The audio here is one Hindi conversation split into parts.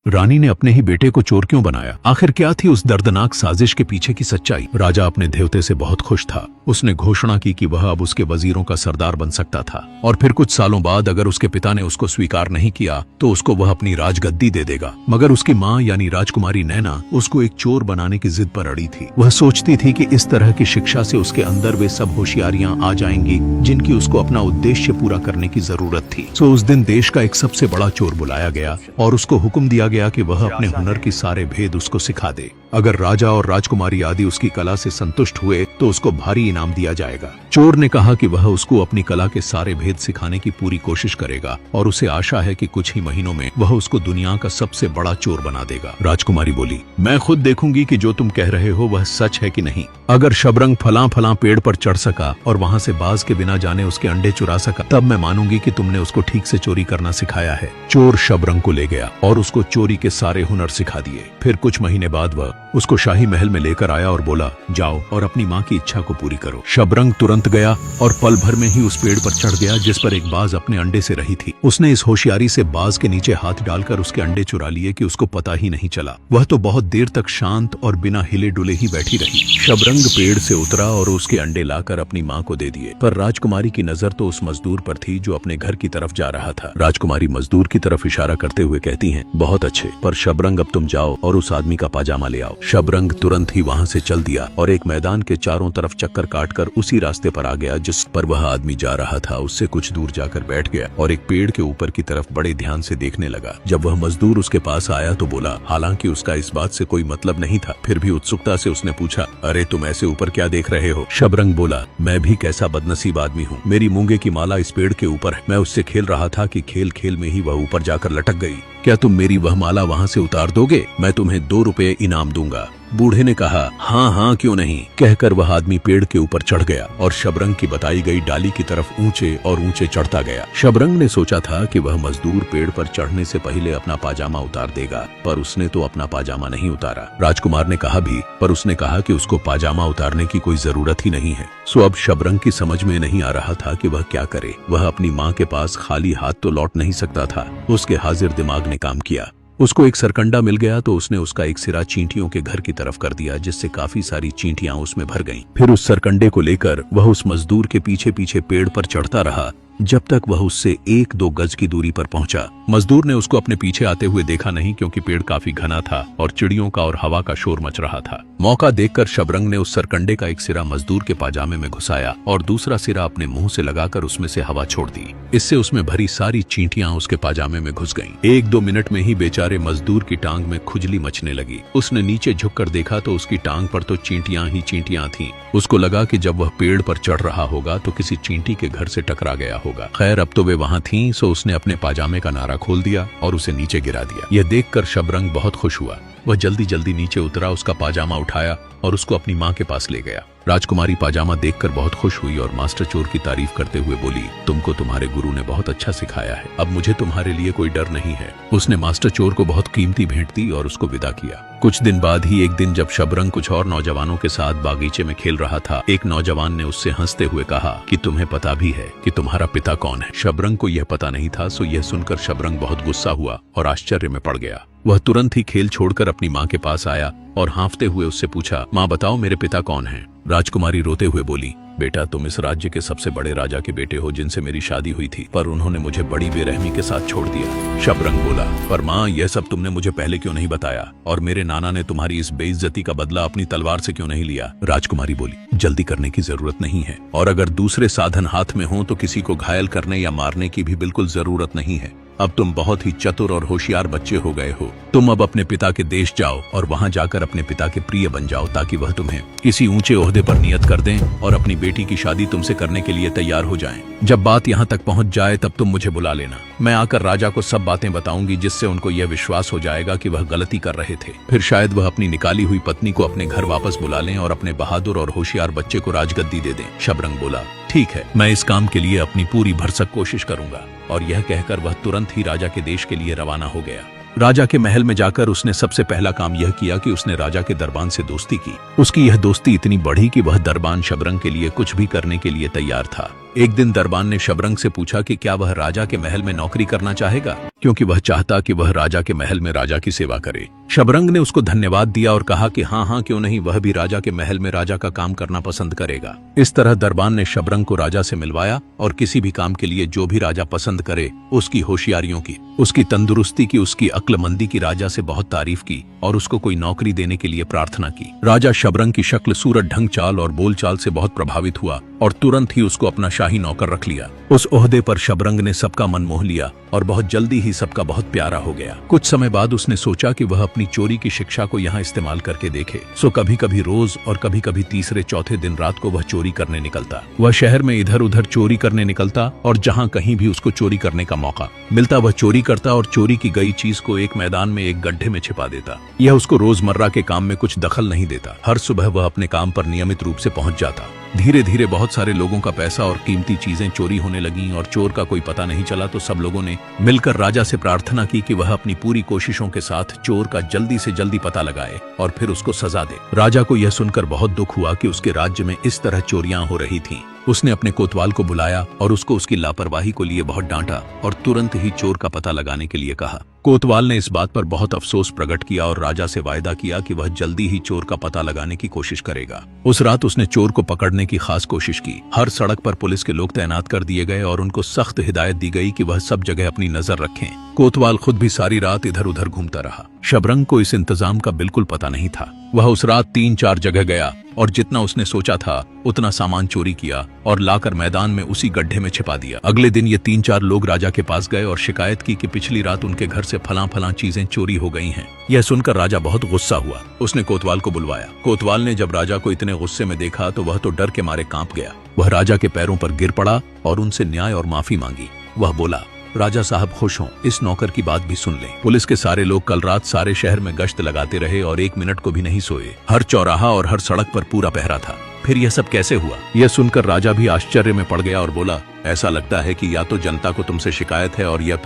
रानी ने अपने ही बेटे को चोर क्यों बनाया? आखिर क्या थी उस दर्दनाक साजिश के पीछे की सच्चाई? राजा अपने देवते से बहुत खुश था। उसने घोषणा की कि वह अब उसके वजीरों का सरदार बन सकता था और फिर कुछ सालों बाद अगर उसके पिता ने उसको स्वीकार नहीं किया तो उसको वह अपनी राजगद्दी दे देगा। मगर उसकी माँ यानी राजकुमारी नैना उसको एक चोर बनाने की जिद पर अड़ी थी। वह सोचती थी कि इस तरह की शिक्षा से उसके अंदर वे सब होशियारियां आ जाएंगी जिनकी उसको अपना उद्देश्य पूरा करने की जरूरत थी। सो उस दिन देश का एक सबसे बड़ा चोर बुलाया गया और उसको हुक्म दिया गया कि वह अपने हुनर की सारे भेद उसको सिखा दे। अगर राजा और राजकुमारी आदि उसकी कला से संतुष्ट हुए तो उसको भारी इनाम दिया जाएगा। चोर ने कहा कि वह उसको अपनी कला के सारे भेद सिखाने की पूरी कोशिश करेगा और उसे आशा है कि कुछ ही महीनों में वह उसको दुनिया का सबसे बड़ा चोर बना देगा। राजकुमारी बोली, मैं खुद देखूंगी कि जो तुम कह रहे हो वह सच है कि नहीं। अगर शबरंग फलां पेड़ पर चढ़ सका और वहाँ से बाज के बिना जाने उसके अंडे चुरा सका तब मैं मानूंगी कि तुमने उसको ठीक से चोरी करना सिखाया है। चोर शबरंग को ले गया और उसको चोरी के सारे हुनर सिखा दिए। फिर कुछ महीने बाद वह उसको शाही महल में लेकर आया और बोला, जाओ और अपनी माँ की इच्छा को पूरी करो। शबरंग तुरंत गया और पल भर में ही उस पेड़ पर चढ़ गया जिस पर एक बाज अपने अंडे से रही थी। उसने इस होशियारी से बाज के नीचे हाथ डालकर उसके अंडे चुरा लिए कि उसको पता ही नहीं चला। वह तो बहुत देर तक शांत और बिना हिले डुले ही बैठी रही। शबरंग पेड़ से उतरा और उसके अंडे लाकर अपनी माँ को दे दिए। पर राजकुमारी की नजर तो उस मजदूर पर थी जो अपने घर की तरफ जा रहा था। राजकुमारी मजदूर की तरफ इशारा करते हुए कहती है, बहुत अच्छे, पर शबरंग अब तुम जाओ और उस आदमी का पाजामा ले आओ। शबरंग तुरंत ही वहाँ से चल दिया और एक मैदान के चारों तरफ चक्कर काटकर उसी रास्ते पर आ गया जिस पर वह आदमी जा रहा था। उससे कुछ दूर जाकर बैठ गया और एक पेड़ के ऊपर की तरफ बड़े ध्यान से देखने लगा। जब वह मजदूर उसके पास आया तो बोला, हालांकि उसका इस बात से कोई मतलब नहीं था, फिर भी उत्सुकता से उसने पूछा, अरे तुम ऐसे ऊपर क्या देख रहे हो? शबरंग बोला, मैं भी कैसा बदनसीब आदमी हूँ, मेरी मूंगे की माला इस पेड़ के ऊपर है। मैं उससे खेल रहा था कि खेल खेल में ही वह ऊपर जाकर लटक गई। क्या तुम मेरी वह माला वहाँ से उतार दोगे? मैं तुम्हें 2 रुपए इनाम दूंगा। बूढ़े ने कहा, हाँ हाँ क्यों नहीं। कहकर वह आदमी पेड़ के ऊपर चढ़ गया और शबरंग की बताई गई डाली की तरफ ऊंचे और ऊंचे चढ़ता गया। शबरंग ने सोचा था कि वह मजदूर पेड़ पर चढ़ने से पहले अपना पाजामा उतार देगा, पर उसने तो अपना पाजामा नहीं उतारा। राजकुमार ने कहा भी, पर उसने कहा कि उसको पाजामा उतारने की कोई जरूरत ही नहीं है। सो अब शबरंग की समझ में नहीं आ रहा था कि वह क्या करे। वह अपनी माँ के पास खाली हाथ तो लौट नहीं सकता था। उसके हाजिर दिमाग ने काम किया। उसको एक सरकंडा मिल गया तो उसने उसका एक सिरा चींटियों के घर की तरफ कर दिया जिससे काफी सारी चींटियां उसमें भर गईं। फिर उस सरकंडे को लेकर वह उस मजदूर के पीछे पीछे पेड़ पर चढ़ता रहा जब तक वह उससे 1-2 गज की दूरी पर पहुंचा। मजदूर ने उसको अपने पीछे आते हुए देखा नहीं क्योंकि पेड़ काफी घना था और चिड़ियों का और हवा का शोर मच रहा था। मौका देखकर शबरंग ने उस सरकंडे का एक सिरा मजदूर के पाजामे में घुसाया और दूसरा सिरा अपने मुंह से लगाकर उसमें से हवा छोड़ दी। इससे उसमें भरी सारी चींटियां उसके पाजामे में घुस गईं। 1-2 मिनट में ही बेचारे मजदूर की टांग में खुजली मचने लगी। उसने नीचे झुककर देखा तो उसकी टांग पर तो चींटियां ही चींटियां थीं। उसको लगा कि जब वह पेड़ पर चढ़ रहा होगा तो किसी चींटी के घर से टकरा गया होगा। खैर अब तो वे वहां थीं, सो उसने अपने पाजामे का नारा खोल दिया और उसे नीचे गिरा दिया। यह देखकर शबरंग बहुत खुश हुआ। वह जल्दी जल्दी नीचे उतरा, उसका पाजामा उठाया और उसको अपनी माँ के पास ले गया। राजकुमारी पाजामा देखकर बहुत खुश हुई और मास्टर चोर की तारीफ करते हुए बोली, तुमको तुम्हारे गुरु ने बहुत अच्छा सिखाया है, अब मुझे तुम्हारे लिए कोई डर नहीं है। उसने मास्टर चोर को बहुत कीमती भेंट दी और उसको विदा किया। कुछ दिन बाद ही एक दिन जब शबरंग कुछ और नौजवानों के साथ बागीचे में खेल रहा था, एक नौजवान ने उससे हंसते हुए कहा कि तुम्हें पता भी है कि तुम्हारा पिता कौन है? शबरंग को यह पता नहीं था, सो यह सुनकर शबरंग बहुत गुस्सा हुआ और आश्चर्य में पड़ गया। वह तुरंत ही खेल छोड़कर अपनी माँ के पास आया और हाँफते हुए उससे पूछा, माँ बताओ मेरे पिता कौन हैं? राजकुमारी रोते हुए बोली, बेटा तुम इस राज्य के सबसे बड़े राजा के बेटे हो जिनसे मेरी शादी हुई थी, पर उन्होंने मुझे बड़ी बेरहमी के साथ छोड़ दिया। शबरंग बोला, पर माँ यह सब तुमने मुझे पहले क्यों नहीं बताया? और मेरे नाना ने तुम्हारी इस बेइज्जती का बदला अपनी तलवार से क्यों नहीं लिया? राजकुमारी बोली, जल्दी करने की जरूरत नहीं है और अगर दूसरे साधन हाथ में हो तो किसी को घायल करने या मारने की भी बिल्कुल जरूरत नहीं है। अब तुम बहुत ही चतुर और होशियार बच्चे हो गए हो। तुम अब अपने पिता के देश जाओ और वहां जाकर अपने पिता के प्रिय बन जाओ ताकि वह तुम्हें किसी ऊंचे ओहदे पर नियत कर दें और अपनी बेटी की शादी तुमसे करने के लिए तैयार हो जाएं। जब बात यहाँ तक पहुँच जाए तब तुम मुझे बुला लेना। मैं आकर राजा को सब बातें बताऊंगी जिससे उनको यह विश्वास हो जाएगा कि वह गलती कर रहे थे। फिर शायद वह अपनी निकाली हुई पत्नी को अपने घर वापस बुला लें और अपने बहादुर और होशियार बच्चे को राजगद्दी दे दें। शबरंग बोला, ठीक है, मैं इस काम के लिए अपनी पूरी भरसक कोशिश करूंगा। और यह कहकर वह तुरंत ही राजा के देश के लिए रवाना हो गया। राजा के महल में जाकर उसने सबसे पहला काम यह किया कि उसने राजा के दरबान से दोस्ती की। उसकी यह दोस्ती इतनी बढ़ी कि वह दरबान शबरंग के लिए कुछ भी करने के लिए तैयार था। एक दिन दरबान ने शबरंग से पूछा कि क्या वह राजा के महल में नौकरी करना चाहेगा। क्योंकि वह चाहता कि वह राजा के महल में राजा की सेवा करे। शबरंग ने उसको धन्यवाद दिया और कहा कि हाँ हाँ क्यों नहीं, वह भी राजा के महल में राजा का काम करना पसंद करेगा। इस तरह दरबान ने शबरंग को राजा से मिलवाया और किसी भी काम के लिए जो भी राजा पसंद करे उसकी होशियारियों की, उसकी तंदुरुस्ती की, उसकी अक्लमंदी की राजा से बहुत तारीफ की और उसको कोई नौकरी देने के लिए प्रार्थना की। राजा शबरंग की शक्ल, सूरत, ढंग, चाल और बोलचाल से बहुत प्रभावित हुआ और तुरंत ही उसको अपना शाही नौकर रख लिया। उस ओहदे पर शबरंग ने सबका मन मोह लिया और बहुत जल्दी ही सबका बहुत प्यारा हो गया। कुछ समय बाद उसने सोचा कि वह अपनी चोरी की शिक्षा को यहाँ इस्तेमाल करके देखे। सो कभी कभी रोज और कभी कभी तीसरे चौथे दिन रात को वह चोरी करने निकलता। वह शहर में इधर उधर चोरी करने निकलता और जहाँ कहीं भी उसको चोरी करने का मौका मिलता वह चोरी करता और चोरी की गई चीज को एक मैदान में एक गड्ढे में छिपा देता। यह उसको रोजमर्रा के काम में कुछ दखल नहीं देता। हर सुबह वह अपने काम पर नियमित रूप से पहुंच जाता। धीरे धीरे बहुत सारे लोगों का पैसा और कीमती चीजें चोरी होने लगीं और चोर का कोई पता नहीं चला। तो सब लोगों ने मिलकर राजा से प्रार्थना की कि वह अपनी पूरी कोशिशों के साथ चोर का जल्दी से जल्दी पता लगाए और फिर उसको सजा दे। राजा को यह सुनकर बहुत दुख हुआ कि उसके राज्य में इस तरह चोरियां हो रही थीं। उसने अपने कोतवाल को बुलाया और उसको उसकी लापरवाही को लिए बहुत डांटा और तुरंत ही चोर का पता लगाने के लिए कहा। कोतवाल ने इस बात पर बहुत अफसोस प्रकट किया और राजा से वायदा किया कि वह जल्दी ही चोर का पता लगाने की कोशिश करेगा। उस रात उसने चोर को पकड़ने की खास कोशिश की। हर सड़क पर पुलिस के लोग तैनात कर दिए गए और उनको सख्त हिदायत दी गई कि वह सब जगह अपनी नजर रखें। कोतवाल खुद भी सारी रात इधर उधर घूमता रहा। शबरंग को इस इंतजाम का बिल्कुल पता नहीं था। वह उस रात 3-4 जगह गया और जितना उसने सोचा था उतना सामान चोरी किया और लाकर मैदान में उसी गड्ढे में छिपा दिया। अगले दिन ये 3-4 लोग राजा के पास गए और शिकायत की कि पिछली रात उनके घर से फलां चीजें चोरी हो गई हैं। यह सुनकर राजा बहुत गुस्सा हुआ। उसने कोतवाल को बुलवाया। कोतवाल ने जब राजा को इतने गुस्से में देखा तो वह तो डर के मारे कांप गया। वह राजा के पैरों पर गिर पड़ा और उनसे न्याय और माफी मांगी। वह बोला, राजा साहब खुश हों, इस नौकर की बात भी सुन लें। पुलिस के सारे लोग कल रात सारे शहर में गश्त लगाते रहे और 1 मिनट को भी नहीं सोए। हर चौराहा और हर सड़क पर पूरा पहरा था। फिर यह सब कैसे हुआ? यह सुनकर राजा भी आश्चर्य में पड़ गया और बोला, ऐसा लगता है कि या तो जनता को तुमसे शिकायत है और या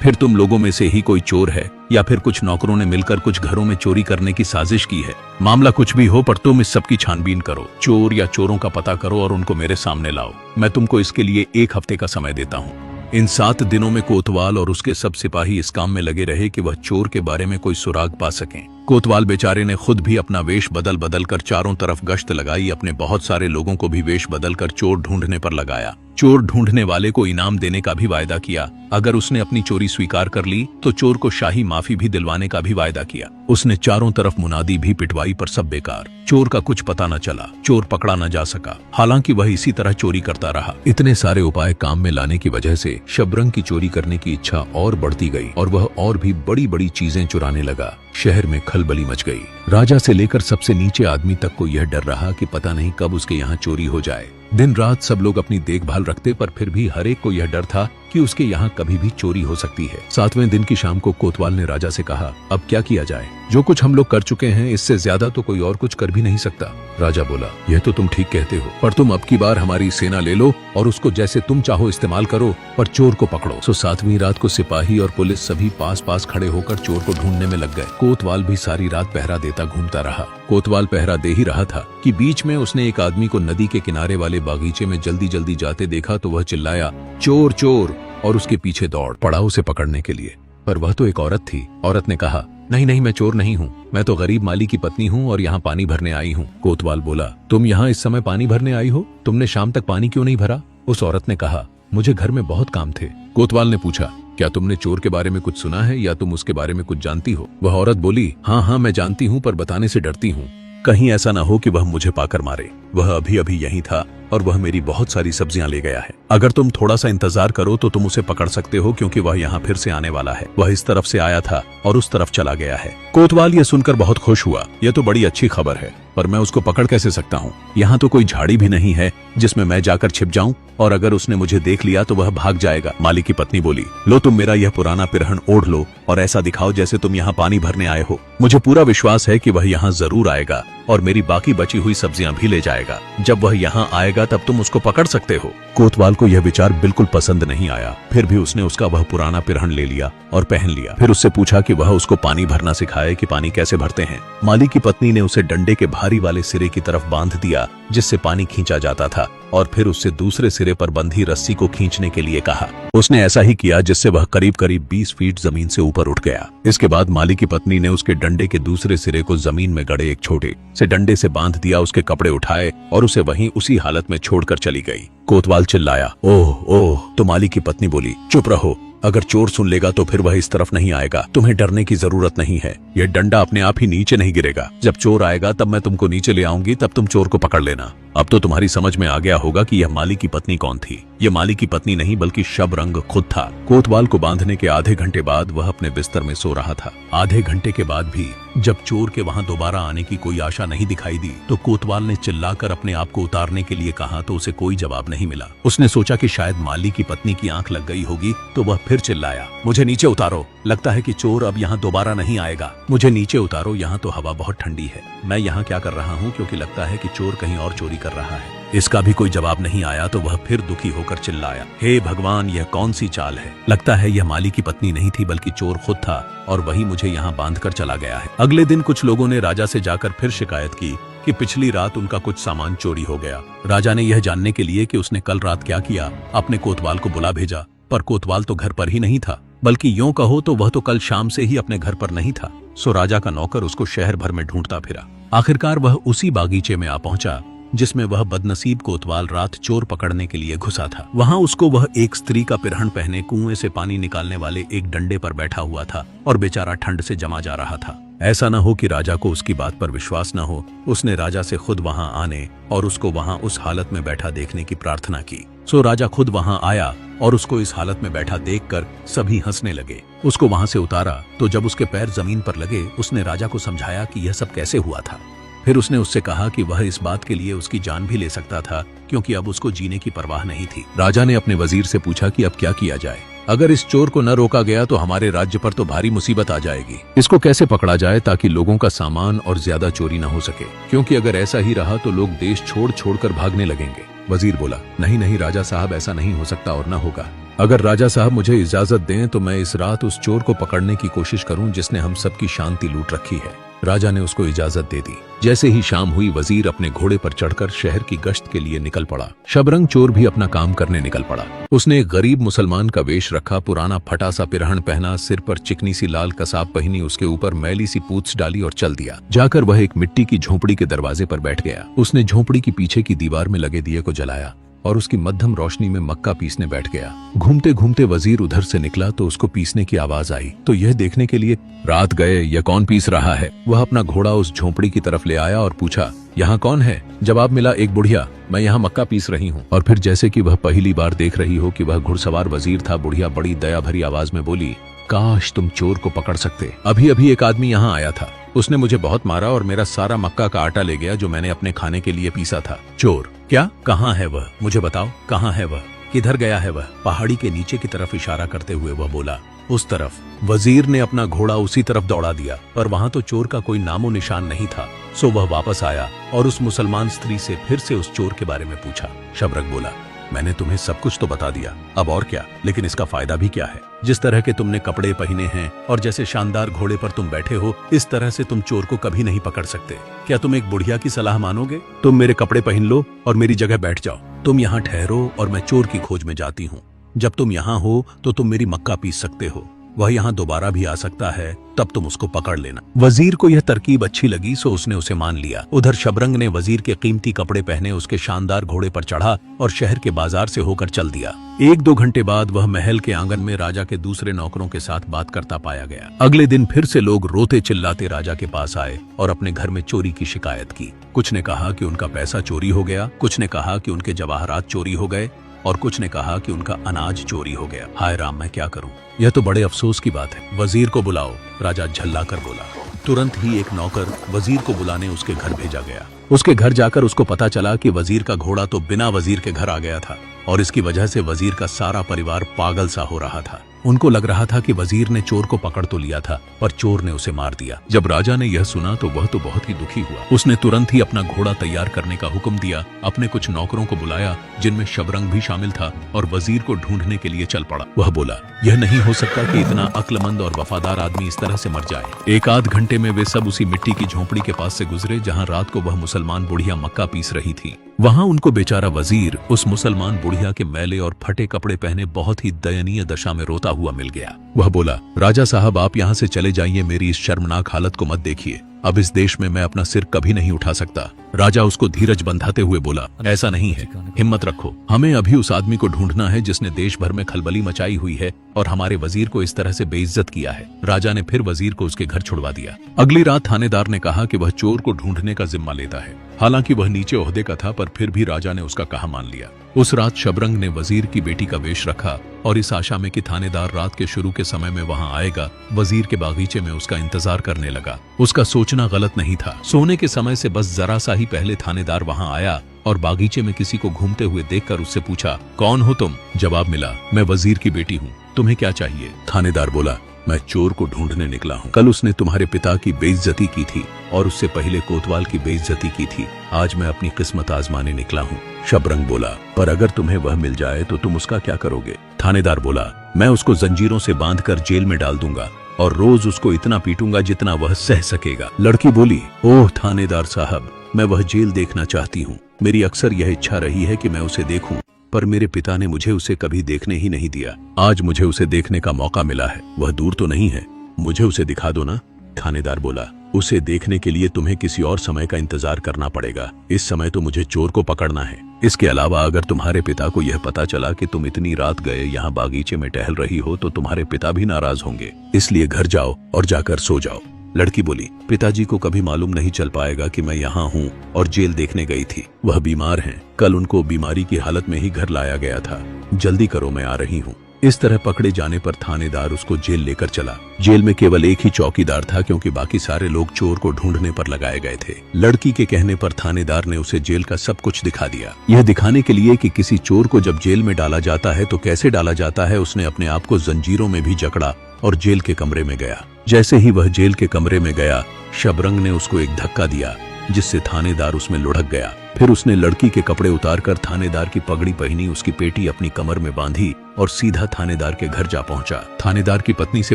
फिर तुम लोगों में से ही कोई चोर है या फिर कुछ नौकरों ने मिलकर कुछ घरों में चोरी करने की साजिश की है। मामला कुछ भी हो पर तुम इस सब की छानबीन करो। चोर या चोरों का पता करो और उनको मेरे सामने लाओ। मैं तुमको इसके लिए 1 हफ्ते का समय देता हूँ। इन 7 दिनों में कोतवाल और उसके सब सिपाही इस काम में लगे रहे कि वह चोर के बारे में कोई सुराग पा सकें। कोतवाल बेचारे ने खुद भी अपना वेश बदल बदल कर चारों तरफ गश्त लगाई। अपने बहुत सारे लोगों को भी वेश बदल कर चोर ढूंढने पर लगाया। चोर ढूंढने वाले को इनाम देने का भी वायदा किया। अगर उसने अपनी चोरी स्वीकार कर ली तो चोर को शाही माफी भी दिलवाने का भी वायदा किया। उसने चारों तरफ मुनादी भी पिटवाई पर सब बेकार। चोर का कुछ पता न चला, चोर पकड़ा न जा सका। हालांकि वह इसी तरह चोरी करता रहा। इतने सारे उपाय काम में लाने की वजह से शबरंग की चोरी करने की इच्छा और बढ़ती गई और वह और भी बड़ी बड़ी चीजें चुराने लगा। शहर में खलबली मच गई। राजा से लेकर सबसे नीचे आदमी तक को यह डर रहा कि पता नहीं कब उसके यहाँ चोरी हो जाए। दिन रात सब लोग अपनी देखभाल रखते पर फिर भी हर एक को यह डर था कि उसके यहाँ कभी भी चोरी हो सकती है। 7वें दिन की शाम को कोतवाल ने राजा से कहा, अब क्या किया जाए? जो कुछ हम लोग कर चुके हैं इससे ज्यादा तो कोई और कुछ कर भी नहीं सकता। राजा बोला, यह तो तुम ठीक कहते हो, पर तुम अब की बार हमारी सेना ले लो और उसको जैसे तुम चाहो इस्तेमाल करो, पर चोर को पकड़ो। सो 7वीं रात को सिपाही और पुलिस सभी पास पास खड़े होकर चोर को ढूंढने में लग गए। कोतवाल भी सारी रात पहरा देता घूमता रहा। कोतवाल पहरा दे ही रहा था कि बीच में उसने एक आदमी को नदी के किनारे वाले बागीचे में जल्दी जल्दी जाते देखा तो वह चिल्लाया, चोर चोर, और उसके पीछे दौड़ पड़ा उसे पकड़ने के लिए। पर वह तो एक औरत थी। औरत ने कहा, नहीं नहीं, मैं चोर नहीं हूँ, मैं तो गरीब माली की पत्नी हूँ और यहाँ पानी भरने आई हूँ। कोतवाल बोला, तुम यहाँ इस समय पानी भरने आई हो? तुमने शाम तक पानी क्यों नहीं भरा? उस औरत ने कहा, मुझे घर में बहुत काम थे। कोतवाल ने पूछा, क्या तुमने चोर के बारे में कुछ सुना है या तुम उसके बारे में कुछ जानती हो? वह औरत बोली, हाँ मैं जानती हूँ, पर बताने से डरती हूँ। कहीं ऐसा ना हो कि वह मुझे पाकर मारे। वह अभी अभी यहीं था और वह मेरी बहुत सारी सब्जियां ले गया है। अगर तुम थोड़ा सा इंतजार करो तो तुम उसे पकड़ सकते हो, क्योंकि वह यहाँ फिर से आने वाला है। वह इस तरफ से आया था और उस तरफ चला गया है। कोतवाल ये सुनकर बहुत खुश हुआ। यह तो बड़ी अच्छी खबर है, पर मैं उसको पकड़ कैसे सकता हूँ? यहाँ तो कोई झाड़ी भी नहीं है जिसमें मैं जाकर छिप जाऊं, और अगर उसने मुझे देख लिया तो वह भाग जाएगा। माली की पत्नी बोली, लो तुम मेरा यह पुराना पिरहन ओढ़ लो और ऐसा दिखाओ जैसे तुम यहाँ पानी भरने आए हो। मुझे पूरा विश्वास है कि वह यहाँ जरूर आएगा। और मेरी बाकी बची हुई सब्जियां भी ले जाएगा। जब वह यहाँ आएगा तब तुम उसको पकड़ सकते हो। कोतवाल को यह विचार बिल्कुल पसंद नहीं आया, फिर भी उसने उसका वह पुराना पिरहन ले लिया और पहन लिया। फिर उससे पूछा कि वह उसको पानी भरना सिखाए कि पानी कैसे भरते हैं। माली की पत्नी ने उसे डंडे के भारी वाले सिरे की तरफ बांध दिया जिससे पानी खींचा जाता था, और फिर उससे दूसरे सिरे पर बंधी रस्सी को खींचने के लिए कहा। उसने ऐसा ही किया जिससे वह करीब करीब 20 फीट जमीन से ऊपर उठ गया। इसके बाद माली की पत्नी ने उसके डंडे के दूसरे सिरे को जमीन में गड़े एक छोटे से डंडे से बांध दिया, उसके कपड़े उठाए और उसे वहीं उसी हालत में छोड़कर चली गई। कोतवाल चिल्लाया, ओह ओह। तो माली की पत्नी बोली, चुप रहो, अगर चोर सुन लेगा तो फिर वह इस तरफ नहीं आएगा। तुम्हें डरने की जरूरत नहीं है, यह डंडा अपने आप ही नीचे नहीं गिरेगा। जब चोर आएगा तब मैं तुमको नीचे ले आऊंगी, तब तुम चोर को पकड़ लेना। अब तो तुम्हारी समझ में आ गया होगा कि यह माली की पत्नी कौन थी। यह माली की पत्नी नहीं बल्कि शबरंग खुद था। कोतवाल को बांधने के आधे घंटे बाद वह अपने बिस्तर में सो रहा था। आधे घंटे के बाद भी जब चोर के वहां दोबारा आने की कोई आशा नहीं दिखाई दी तो कोतवाल ने चिल्लाकर अपने आप को उतारने के लिए कहा तो उसे कोई जवाब नहीं मिला। उसने सोचा कि शायद माली की पत्नी की आंख लग गई होगी, तो वह फिर चिल्लाया, मुझे नीचे उतारो, लगता है कि चोर अब यहाँ दोबारा नहीं आएगा। मुझे नीचे उतारो, यहाँ तो हवा बहुत ठंडी है। मैं यहाँ क्या कर रहा हूँ, क्योंकि लगता है कि चोर कहीं और चोरी कर रहा है। इसका भी कोई जवाब नहीं आया तो वह फिर दुखी होकर चिल्लाया, हे भगवान, यह कौन सी चाल है। लगता है यह माली की पत्नी नहीं थी बल्कि चोर खुद था, और वही मुझे यहाँ बांधकर चला गया है। अगले दिन कुछ लोगों ने राजा से जाकर फिर शिकायत की कि पिछली रात उनका कुछ सामान चोरी हो गया। राजा ने यह जानने के लिए कि उसने कल रात क्या किया, अपने कोतवाल को बुला भेजा, पर कोतवाल तो घर पर ही नहीं था, बल्कि यूं कहो तो वह तो कल शाम से ही अपने घर पर नहीं था। सो राजा का नौकर उसको शहर भर में ढूंढता फिरा। आखिरकार वह उसी बागीचे में आ पहुंचा जिसमें वह बदनसीब कोतवाल रात चोर पकड़ने के लिए घुसा था। वहां उसको वह एक स्त्री का पिरहन पहने कुएं से पानी निकालने वाले एक डंडे पर बैठा हुआ था और बेचारा ठंड से जमा जा रहा था। ऐसा न हो कि राजा को उसकी बात पर विश्वास न हो, उसने राजा से खुद वहां आने और उसको वहां उस हालत में बैठा देखने की प्रार्थना की। सो राजा खुद वहां आया और उसको इस हालत में बैठा देखकर सभी हंसने लगे। उसको वहां से उतारा तो जब उसके पैर जमीन पर लगे उसने राजा को समझाया कि यह सब कैसे हुआ था। फिर उसने उससे कहा कि वह इस बात के लिए उसकी जान भी ले सकता था, क्योंकि अब उसको जीने की परवाह नहीं थी। राजा ने अपने वजीर से पूछा कि अब क्या किया जाए। अगर इस चोर को न रोका गया तो हमारे राज्य पर तो भारी मुसीबत आ जाएगी। इसको कैसे पकड़ा जाए ताकि लोगों का सामान और ज्यादा चोरी न हो सके, क्योंकि अगर ऐसा ही रहा तो लोग देश छोड़ छोड़कर भागने लगेंगे। वजीर बोला, नहीं नहीं राजा साहब, ऐसा नहीं हो सकता और न होगा। अगर राजा साहब मुझे इजाजत दें तो मैं इस रात उस चोर को पकड़ने की कोशिश करूं जिसने हम सबकी शांति लूट रखी है। राजा ने उसको इजाजत दे दी। जैसे ही शाम हुई वजीर अपने घोड़े पर चढ़कर शहर की गश्त के लिए निकल पड़ा। शबरंग चोर भी अपना काम करने निकल पड़ा। उसने एक गरीब मुसलमान का वेश रखा, पुराना फटा सा पिरहन पहना, सिर पर चिकनी सी लाल कसाब पहनी, उसके ऊपर मैली सी पूंछ डाली और चल दिया। जाकर वह एक मिट्टी की झोपड़ी के दरवाजे पर बैठ गया। उसने झोपड़ी की पीछे की दीवार में लगे दिए को जलाया और उसकी मध्यम रोशनी में मक्का पीसने बैठ गया। घूमते घूमते वजीर उधर से निकला तो उसको पीसने की आवाज आई, तो यह देखने के लिए रात गए यह कौन पीस रहा है। वह अपना घोड़ा उस झोपड़ी की तरफ ले आया और पूछा, यहाँ कौन है। जवाब मिला, एक बुढ़िया, मैं यहाँ मक्का पीस रही हूँ। और फिर जैसे कि वह पहली बार देख रही हो कि वह घुड़सवार वजीर था, बुढ़िया बड़ी दया भरी आवाज में बोली, काश तुम चोर को पकड़ सकते। अभी अभी एक आदमी यहाँ आया था, उसने मुझे बहुत मारा और मेरा सारा मक्का का आटा ले गया जो मैंने अपने खाने के लिए पीसा था। चोर? क्या? कहाँ है वह, मुझे बताओ, कहाँ है वह, किधर गया है वह। पहाड़ी के नीचे की तरफ इशारा करते हुए वह बोला, उस तरफ। वजीर ने अपना घोड़ा उसी तरफ दौड़ा दिया, पर वहां तो चोर का कोई नामो निशान नहीं था। सो वह वापस आया और उस मुसलमान स्त्री से फिर से उस चोर के बारे में पूछा। शबरंग बोला, मैंने तुम्हें सब कुछ तो बता दिया, अब और क्या, लेकिन इसका फायदा भी क्या है। जिस तरह के तुमने कपड़े पहने हैं और जैसे शानदार घोड़े पर तुम बैठे हो, इस तरह से तुम चोर को कभी नहीं पकड़ सकते। क्या तुम एक बुढ़िया की सलाह मानोगे? तुम मेरे कपड़े पहन लो और मेरी जगह बैठ जाओ। तुम यहाँ ठहरो और मैं चोर की खोज में जाती हूँ। जब तुम यहाँ हो तो तुम मेरी मक्का पीस सकते हो, वह यहाँ दोबारा भी आ सकता है, तब तुम उसको पकड़ लेना। वजीर को यह तरकीब अच्छी लगी, सो उसने उसे मान लिया। उधर शबरंग ने वजीर के कीमती कपड़े पहने उसके शानदार घोड़े पर चढ़ा और शहर के बाजार से होकर चल दिया। 1-2 घंटे बाद वह महल के आंगन में राजा के दूसरे नौकरों के साथ बात करता पाया गया। अगले दिन फिर से लोग रोते चिल्लाते राजा के पास आए और अपने घर में चोरी की शिकायत की। कुछ ने कहा कि उनका पैसा चोरी हो गया, कुछ ने कहा कि उनके जवाहरात चोरी हो गए और कुछ ने कहा कि उनका अनाज चोरी हो गया। हाय राम, मैं क्या करूं, यह तो बड़े अफसोस की बात है। वजीर को बुलाओ, राजा झल्ला कर बोला। तुरंत ही एक नौकर वजीर को बुलाने उसके घर भेजा गया। उसके घर जाकर उसको पता चला कि वजीर का घोड़ा तो बिना वजीर के घर आ गया था और इसकी वजह से वजीर का सारा परिवार पागल सा हो रहा था। उनको लग रहा था कि वजीर ने चोर को पकड़ तो लिया था, पर चोर ने उसे मार दिया। जब राजा ने यह सुना तो वह तो बहुत ही दुखी हुआ। उसने तुरंत ही अपना घोड़ा तैयार करने का हुक्म दिया, अपने कुछ नौकरों को बुलाया जिनमें शबरंग भी शामिल था, और वजीर को ढूंढने के लिए चल पड़ा। वह बोला, यह नहीं हो सकता कि इतना अक्लमंद और वफादार आदमी इस तरह से मर जाए। एक आध घंटे में वे सब उसी मिट्टी की झोंपड़ी के पास से गुजरे जहां रात को वह मुसलमान बुढ़िया मक्का पीस रही थी। वहां उनको बेचारा वजीर उस मुसलमान बुढ़िया के मैले और फटे कपड़े पहने बहुत ही दयनीय दशा में रोता हुआ मिल गया। वह बोला, राजा साहब आप यहाँ से चले जाइए, मेरी इस शर्मनाक हालत को मत देखिए। अब इस देश में मैं अपना सिर कभी नहीं उठा सकता। राजा उसको धीरज बंधाते हुए बोला, ऐसा नहीं है, हिम्मत रखो, हमें अभी उस आदमी को ढूंढना है जिसने देश भर में खलबली मचाई हुई है और हमारे वजीर को इस तरह से बेइज्जत किया है। राजा ने फिर वजीर को उसके घर छुड़वा दिया। अगली रात थानेदार ने कहा कि वह चोर को ढूंढने का जिम्मा लेता है। हालांकि वह नीचे ओहदे का था, पर फिर भी राजा ने उसका कहा मान लिया। उस रात शबरंग ने वजीर की बेटी का वेश रखा और इस आशा में कि थानेदार रात के शुरू के समय में वहां आएगा, वजीर के बागीचे में उसका इंतजार करने लगा। उसका सोचना गलत नहीं था। सोने के समय से बस जरा सा ही पहले थानेदार वहां आया और बागीचे में किसी को घूमते हुए देखकर उससे पूछा, कौन हो तुम? जवाब मिला, मैं वजीर की बेटी हूँ, तुम्हें क्या चाहिए? थानेदार बोला, मैं चोर को ढूंढने निकला हूँ। कल उसने तुम्हारे पिता की बेइज्जती की थी और उससे पहले कोतवाल की बेइज्जती की थी। आज मैं अपनी किस्मत आजमाने निकला हूँ। शबरंग बोला, पर अगर तुम्हें वह मिल जाए तो तुम उसका क्या करोगे? थानेदार बोला, मैं उसको जंजीरों से बांधकर जेल में डाल दूंगा और रोज उसको इतना पीटूंगा जितना वह सह सकेगा। लड़की बोली, ओह थानेदार साहब, मैं वह जेल देखना चाहती हूँ। मेरी अक्सर यह इच्छा रही है कि मैं उसे देखूं, पर मेरे पिता ने मुझे उसे कभी देखने ही नहीं दिया। आज मुझे उसे देखने का मौका मिला है। वह दूर तो नहीं है, मुझे उसे दिखा दो ना। थानेदार बोला, उसे देखने के लिए तुम्हें किसी और समय का इंतजार करना पड़ेगा। इस समय तो मुझे चोर को पकड़ना है। इसके अलावा अगर तुम्हारे पिता को यह पता चला कि तुम इतनी रात गए यहाँ बागीचे में टहल रही हो तो तुम्हारे पिता भी नाराज होंगे। इसलिए घर जाओ और जाकर सो जाओ। लड़की बोली, पिताजी को कभी मालूम नहीं चल पाएगा कि मैं यहाँ हूँ और जेल देखने गई थी। वह बीमार हैं। कल उनको बीमारी की हालत में ही घर लाया गया था। जल्दी करो, मैं आ रही हूँ। इस तरह पकड़े जाने पर थानेदार उसको जेल लेकर चला। जेल में केवल एक ही चौकीदार था क्योंकि बाकी सारे लोग चोर को ढूंढने पर लगाए गए थे। लड़की के कहने पर थानेदार ने उसे जेल का सब कुछ दिखा दिया। यह दिखाने के लिए कि किसी चोर को जब जेल में डाला जाता है तो कैसे डाला जाता है, उसने अपने आप को जंजीरों में भी जकड़ा और जेल के कमरे में गया। जैसे ही वह जेल के कमरे में गया, शबरंग ने उसको एक धक्का दिया जिससे थानेदार उसमें लुढ़क गया। फिर उसने लड़की के कपड़े उतारकर थानेदार की पगड़ी पहनी, उसकी पेटी अपनी कमर में बांधी और सीधा थानेदार के घर जा पहुंचा। थानेदार की पत्नी से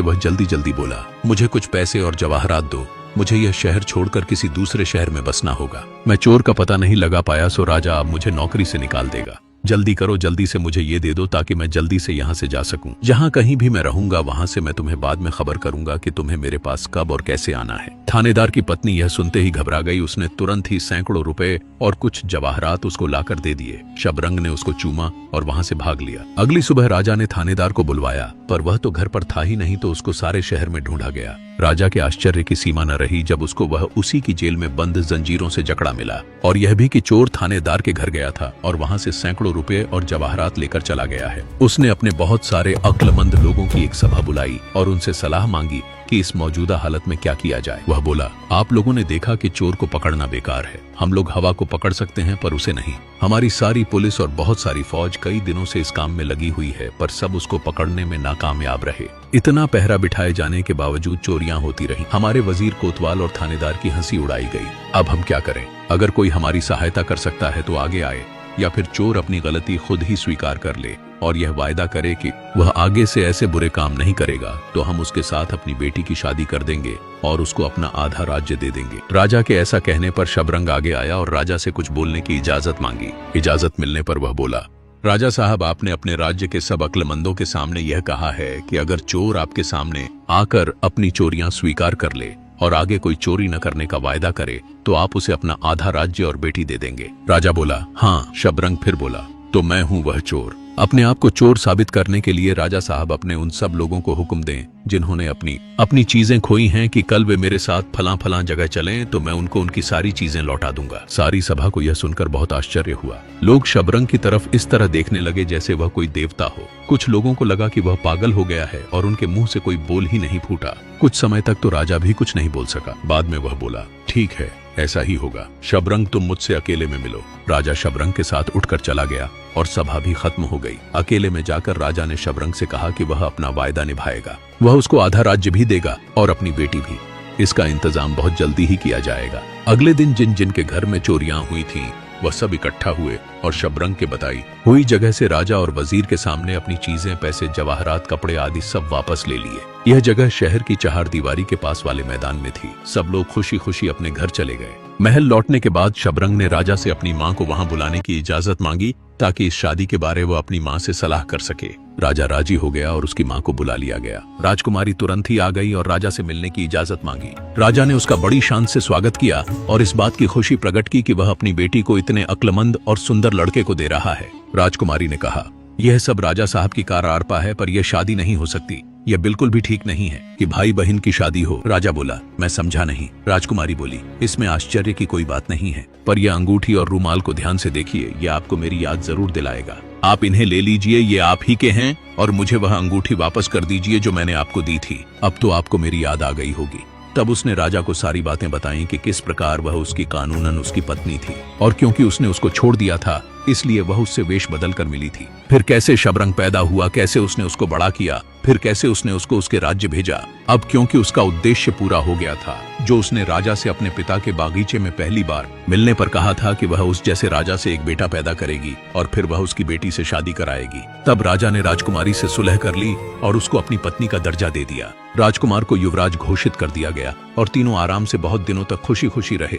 वह जल्दी जल्दी बोला, मुझे कुछ पैसे और जवाहरात दो, मुझे यह शहर छोड़कर किसी दूसरे शहर में बसना होगा। मैं चोर का पता नहीं लगा पाया, सो राजा अब मुझे नौकरी से निकाल देगा। जल्दी करो, जल्दी से मुझे ये दे दो ताकि मैं जल्दी से यहाँ से जा सकूं। जहाँ कहीं भी मैं रहूंगा वहां से मैं तुम्हें बाद में खबर करूंगा कि तुम्हें मेरे पास कब और कैसे आना है। थानेदार की पत्नी यह सुनते ही घबरा गई। उसने तुरंत ही सैकड़ों रुपए और कुछ जवाहरात उसको लाकर दे दिए। शबरंग ने उसको चूमा और वहां से भाग लिया। अगली सुबह राजा ने थानेदार को बुलवाया, पर वह तो घर पर था ही नहीं, तो उसको सारे शहर में ढूंढा गया। राजा के आश्चर्य की सीमा न रही जब उसको वह उसी की जेल में बंद जंजीरों से जकड़ा मिला, और यह भी कि चोर थानेदार के घर गया था और वहां से सैकड़ों रुपए और जवाहरात लेकर चला गया है। उसने अपने बहुत सारे अक्लमंद लोगों की एक सभा बुलाई और उनसे सलाह मांगी कि इस मौजूदा हालत में क्या किया जाए। वह बोला, आप लोगों ने देखा कि चोर को पकड़ना बेकार है। हम लोग हवा को पकड़ सकते हैं पर उसे नहीं। हमारी सारी पुलिस और बहुत सारी फौज कई दिनों से इस काम में लगी हुई है, पर सब उसको पकड़ने में नाकामयाब रहे। इतना पहरा बिठाए जाने के बावजूद चोरियां होती रही। हमारे वजीर, कोतवाल और थानेदार की हंसी उड़ाई गई। अब हम क्या करें? अगर कोई हमारी सहायता कर सकता है तो आगे आए, या फिर चोर अपनी गलती खुद ही स्वीकार कर ले और यह वायदा करे कि वह आगे से ऐसे बुरे काम नहीं करेगा, तो हम उसके साथ अपनी बेटी की शादी कर देंगे और उसको अपना आधा राज्य दे देंगे। राजा के ऐसा कहने पर शबरंग आगे आया और राजा से कुछ बोलने की इजाजत मांगी। इजाजत मिलने पर वह बोला, राजा साहब, आपने अपने राज्य के सब अक्लमंदों के सामने यह कहा है कि अगर चोर आपके सामने आकर अपनी चोरियां स्वीकार कर ले और आगे कोई चोरी न करने का वायदा करे तो आप उसे अपना आधा राज्य और बेटी दे देंगे। राजा बोला, हाँ। शबरंग फिर बोला, तो मैं हूँ वह चोर। अपने आप को चोर साबित करने के लिए राजा साहब अपने उन सब लोगों को हुक्म दें जिन्होंने अपनी चीजें खोई हैं कि कल वे मेरे साथ फलां फलां जगह चलें तो मैं उनको उनकी सारी चीजें लौटा दूंगा। सारी सभा को यह सुनकर बहुत आश्चर्य हुआ। लोग शबरंग की तरफ इस तरह देखने लगे जैसे वह कोई देवता हो। कुछ लोगों को लगा कि वह पागल हो गया है और उनके मुंह से कोई बोल ही नहीं फूटा। कुछ समय तक तो राजा भी कुछ नहीं बोल सका। बाद में वह बोला, ठीक है, ऐसा ही होगा। शबरंग, तुम मुझसे अकेले में मिलो। राजा शबरंग के साथ उठकर चला गया और सभा भी खत्म हो गई। अकेले में जाकर राजा ने शबरंग से कहा कि वह अपना वायदा निभाएगा, वह उसको आधा राज्य भी देगा और अपनी बेटी भी। इसका इंतजाम बहुत जल्दी ही किया जाएगा। अगले दिन जिन जिन के घर में चोरियां हुई थीं, वह सब इकट्ठा हुए और शबरंग के बताई हुई जगह से राजा और वजीर के सामने अपनी चीजें, पैसे, जवाहरात, कपड़े आदि सब वापस ले लिए। यह जगह शहर की चार दीवारी के पास वाले मैदान में थी। सब लोग खुशी खुशी अपने घर चले गए। महल लौटने के बाद शबरंग ने राजा से अपनी मां को वहां बुलाने की इजाजत मांगी ताकि इस शादी के बारे वो अपनी मां से सलाह कर सके। राजा राजी हो गया और उसकी मां को बुला लिया गया। राजकुमारी तुरंत ही आ गई और राजा से मिलने की इजाजत मांगी। राजा ने उसका बड़ी शान से स्वागत किया और इस बात की खुशी प्रकट की कि वह अपनी बेटी को इतने अक्लमंद और सुंदर लड़के को दे रहा है। राजकुमारी ने कहा, यह सब राजा साहब की कार आरपा है, पर यह शादी नहीं हो सकती। यह बिल्कुल भी ठीक नहीं है कि भाई बहन की शादी हो। राजा बोला, मैं समझा नहीं। राजकुमारी बोली, इसमें आश्चर्य की कोई बात नहीं है, पर यह अंगूठी और रूमाल को ध्यान से देखिए, यह आपको मेरी याद जरूर दिलाएगा। आप इन्हें ले लीजिए, ये आप ही के हैं, और मुझे वह अंगूठी वापस कर दीजिए जो मैंने आपको दी थी। अब तो आपको मेरी याद आ गई होगी। तब उसने राजा को सारी बातें बताई कि किस प्रकार वह उसकी कानूनन उसकी पत्नी थी, और क्योंकि उसने उसको छोड़ दिया था इसलिए वह उससे वेश बदल कर मिली थी। फिर कैसे शबरंग पैदा हुआ, कैसे उसने उसको बड़ा किया, फिर कैसे उसने उसको उसके राज्य भेजा। अब क्योंकि उसका उद्देश्य पूरा हो गया था, जो उसने राजा से अपने पिता के बागीचे में पहली बार मिलने पर कहा था कि वह उस जैसे राजा से एक बेटा पैदा करेगी और फिर वह उसकी बेटी से शादी कराएगी। तब राजा ने राजकुमारी से सुलह कर ली और उसको अपनी पत्नी का दर्जा दे दिया। राजकुमार को युवराज घोषित कर दिया गया और तीनों आराम से बहुत दिनों तक खुशी खुशी रहे।